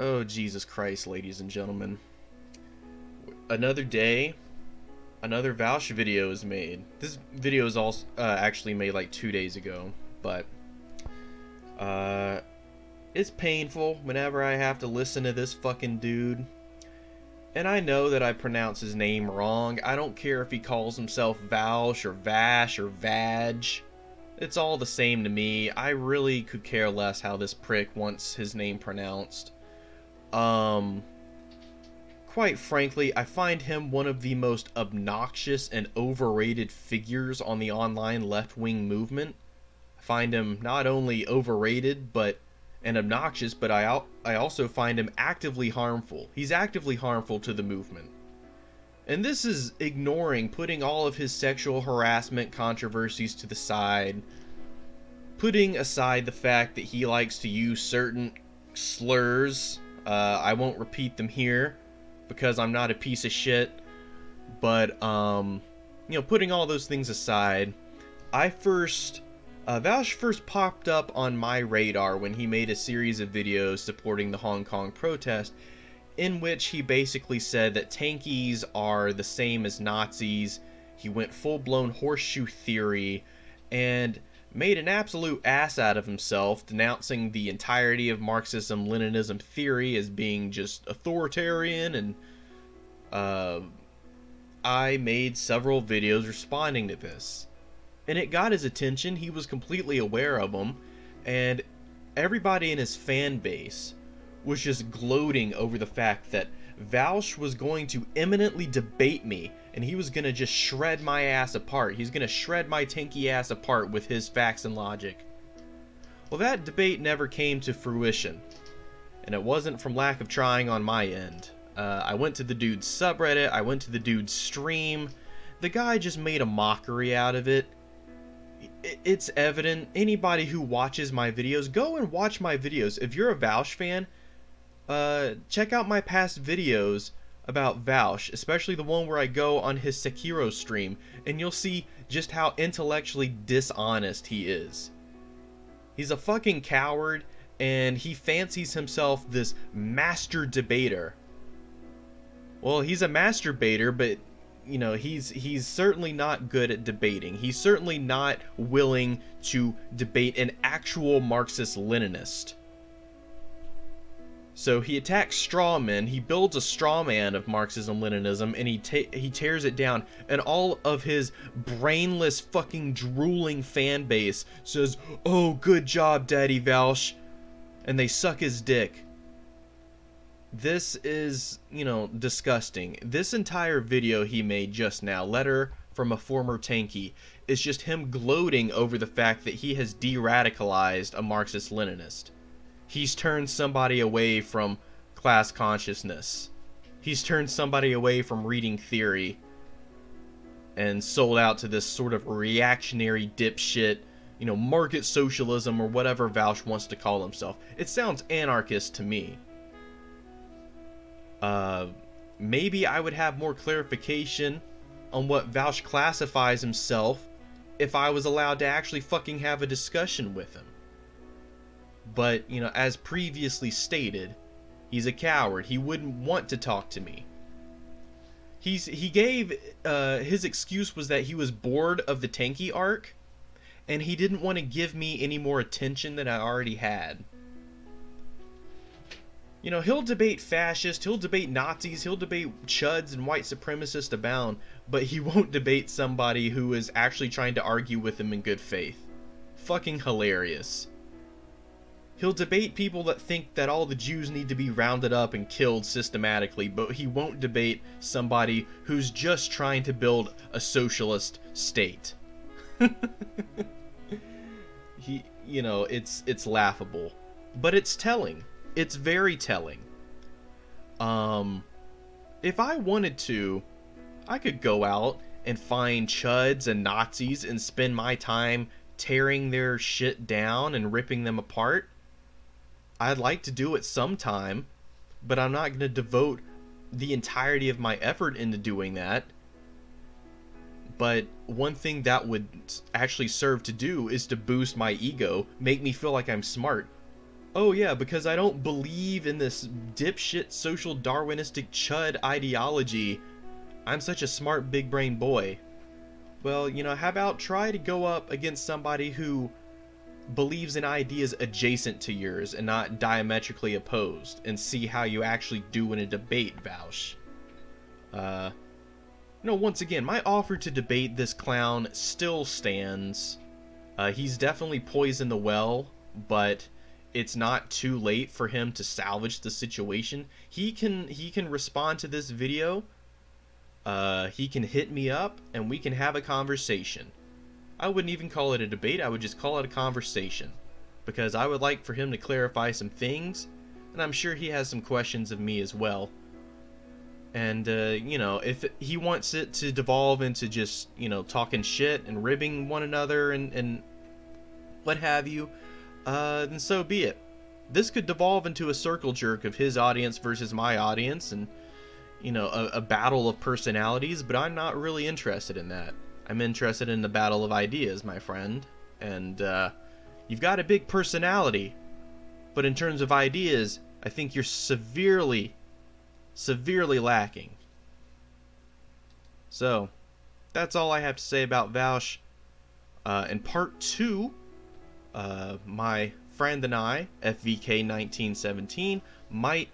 Oh, Jesus Christ, ladies and gentlemen. Another day, another Vaush video is made. This video is also actually made like 2 days ago, but uh, it's painful whenever I have to listen to this fucking dude. And I know that I pronounce his name wrong. I don't care if he calls himself Vaush or Vash or Vaj. It's all the same to me. I really could care less how this prick wants his name pronounced. Um, Quite frankly, I find him one of the most obnoxious and overrated figures on the online left-wing movement. I find him not only overrated and obnoxious, but I also find him actively harmful. He's actively harmful to the movement. And this is ignoring putting all of his sexual harassment controversies to the side, putting aside the fact that he likes to use certain slurs. I won't repeat them here because I'm not a piece of shit. But putting all those things aside, Vaush first popped up on my radar when he made a series of videos supporting the Hong Kong protest, in which he basically said that Tankies are the same as Nazis. He went full-blown horseshoe theory and made an absolute ass out of himself, denouncing the entirety of Marxism-Leninism theory as being just authoritarian, and I made several videos responding to this. And it got his attention. He was completely aware of them, and everybody in his fan base was just gloating over the fact that Vaush was going to imminently debate me, and he was going to just shred my ass apart. He's going to shred my Tankie ass apart with his facts and logic. Well, that debate never came to fruition, and it wasn't from lack of trying on my end. I went to the dude's subreddit, I went to the dude's stream. The guy just made a mockery out of it. It's evident. Anybody who watches my videos, go and watch my videos. If you're a Vaush fan, check out my past videos about Vaush, especially the one where I go on his Sekiro stream, and you'll see just how intellectually dishonest he is. He's a fucking coward, and he fancies himself this master debater. Well, he's a masturbator, but he's certainly not good at debating. He's certainly not willing to debate an actual Marxist-Leninist. So he attacks straw men, he builds a straw man of Marxism-Leninism, and he tears it down, and all of his brainless fucking drooling fan base says, "Oh, good job, Daddy Vaush," and they suck his dick. This is, disgusting. This entire video he made just now, Letter from a Former Tankie, is just him gloating over the fact that he has de-radicalized a Marxist-Leninist. He's turned somebody away from class consciousness. He's turned somebody away from reading theory and sold out to this sort of reactionary dipshit, market socialism or whatever Vaush wants to call himself. It sounds anarchist to me. Maybe I would have more clarification on what Vaush classifies himself if I was allowed to actually fucking have a discussion with him. But, as previously stated, he's a coward. He wouldn't want to talk to me. He gave, his excuse was that he was bored of the Tankie arc, and he didn't want to give me any more attention than I already had. He'll debate fascists, he'll debate Nazis, he'll debate chuds and white supremacists abound, but he won't debate somebody who is actually trying to argue with him in good faith. Fucking hilarious. He'll debate people that think that all the Jews need to be rounded up and killed systematically, but he won't debate somebody who's just trying to build a socialist state. It's laughable, but it's telling. It's very telling. If I wanted to, I could go out and find chuds and Nazis and spend my time tearing their shit down and ripping them apart. I'd like to do it sometime, but I'm not going to devote the entirety of my effort into doing that. But one thing that would actually serve to do is to boost my ego, make me feel like I'm smart. Oh yeah, because I don't believe in this dipshit social Darwinistic chud ideology. I'm such a smart big brain boy. Well, how about try to go up against somebody who believes in ideas adjacent to yours and not diametrically opposed, and see how you actually do in a debate, Vaush. Once again, my offer to debate this clown still stands. He's definitely poisoned the well, but it's not too late for him to salvage the situation. He can respond to this video. He can hit me up, and we can have a conversation. I wouldn't even call it a debate, I would just call it a conversation. Because I would like for him to clarify some things, and I'm sure he has some questions of me as well. And, if he wants it to devolve into just, talking shit and ribbing one another and what have you, then so be it. This could devolve into a circle jerk of his audience versus my audience, and, a battle of personalities, but I'm not really interested in that. I'm interested in the battle of ideas, my friend. And, you've got a big personality, but in terms of ideas, I think you're severely lacking. So, that's all I have to say about Vaush. In part 2, my friend and I, FVK1917, might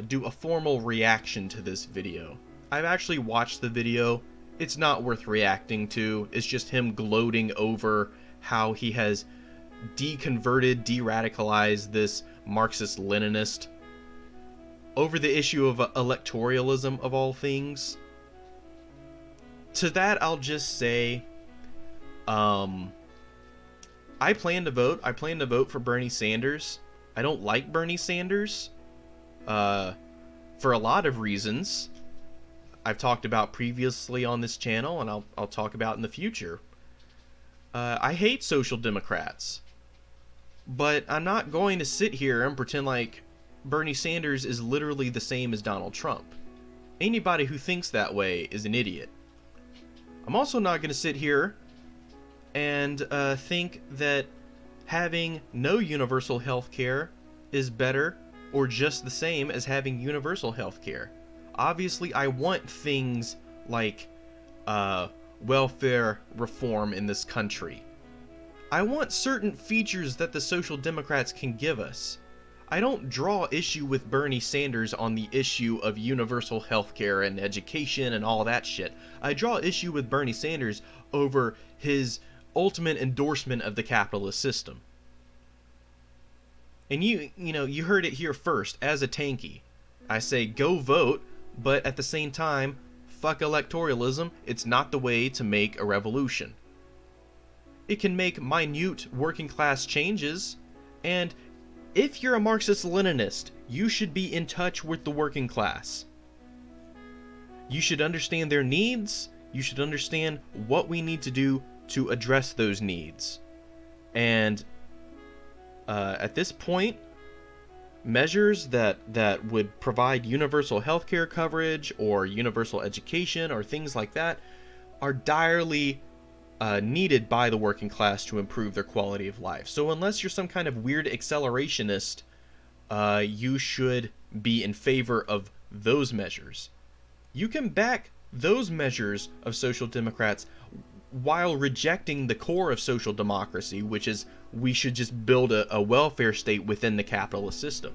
do a formal reaction to this video. I've actually watched the video. It's not worth reacting to. It's just him gloating over how he has deconverted, de-radicalized this Marxist-Leninist over the issue of electoralism of all things. To that, I'll just say, I plan to vote. I plan to vote for Bernie Sanders. I don't like Bernie Sanders, for a lot of reasons I've talked about previously on this channel, and I'll talk about in the future. I hate social democrats, but I'm not going to sit here and pretend like Bernie Sanders is literally the same as Donald Trump. Anybody who thinks that way is an idiot. I'm also not going to sit here and think that having no universal health care is better or just the same as having universal health care. Obviously, I want things like welfare reform in this country. I want certain features that the Social Democrats can give us. I don't draw issue with Bernie Sanders on the issue of universal healthcare and education and all that shit. I draw issue with Bernie Sanders over his ultimate endorsement of the capitalist system. And you heard it here first, as a Tankie. I say go vote, but at the same time, fuck electoralism. It's not the way to make a revolution. It can make minute working class changes, and if you're a Marxist-Leninist, you should be in touch with the working class. You should understand their needs. You should understand what we need to do to address those needs. And at this point, measures that would provide universal healthcare coverage or universal education or things like that are direly needed by the working class to improve their quality of life. So unless you're some kind of weird accelerationist, you should be in favor of those measures. You can back those measures of social democrats while rejecting the core of social democracy, which is we should just build a welfare state within the capitalist system.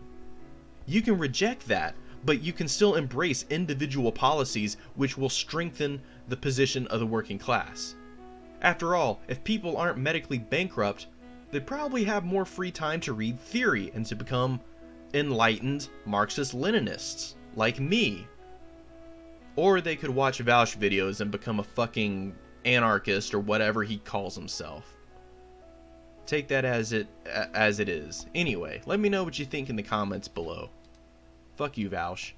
You can reject that, but you can still embrace individual policies which will strengthen the position of the working class. After all, if people aren't medically bankrupt, they probably have more free time to read theory and to become enlightened Marxist-Leninists, like me. Or they could watch Vaush videos and become a fucking anarchist or whatever he calls himself. Take that as it is. Anyway, let me know what you think in the comments below. Fuck you, Vaush.